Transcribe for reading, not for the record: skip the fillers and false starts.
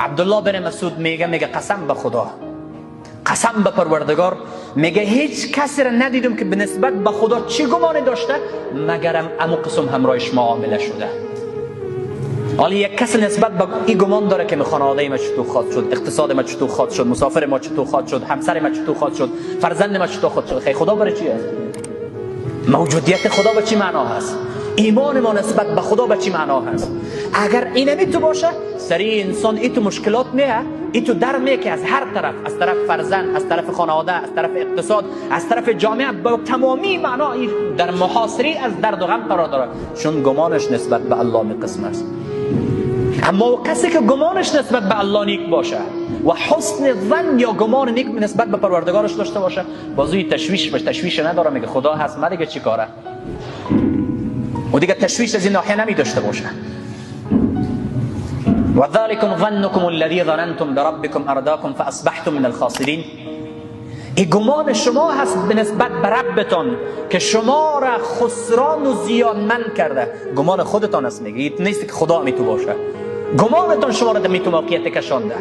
عبدالله بن مسعود میگه قسم به خدا، قسم به پروردگار، میگه هیچ کسی را ندیدم که به نسبت به خدا چی گمانی داشته مگرم امو قسم همراهش معامله شده. حالا یک کس نسبت به این گمان داره که خانواده ما چطور خواهد شد، اقتصاد ما چطور خواهد شد، مسافر ما چطور خواهد شد، همسر ما چطور خواهد شد، فرزند ما چطور خواهد شد. خیلی خدا برای چی است؟ موجودیت خدا به چی معنا هست؟ ایمان ما نسبت به خدا به چی معنا هست؟ اگر اینمی تو باشه سریع انسان ای تو مشکلات میه، ای تو در میه که از هر طرف، از طرف فرزند، از طرف خانواده، از طرف اقتصاد، از طرف جامعه با تمامی معنا در محاصره از درد و غم قرار داره، چون گمانش نسبت به الله قسم است. اما کسی که گمانش نسبت به الله نیک باشه و حسن ظن یا گمان نیک نسبت به پروردگارش داشته باشه، بازوی تشویش نداره، میگه خدا هست، من دیگه چی کاره؟ و دیگه تشویش از این ناحیه نمی داشته باشه. و ذالکم ظنکم الذی ظننتم بربکم ارداکم فاصبحتم من الخاسرین. این گمان شما هست به نسبت به ربتان که شما را خسران و زیانمند کرده. گمان خودتان است، میگه نیست که خدا می تو باشه. گمانتان شما را در می تو موقعیت کشانده.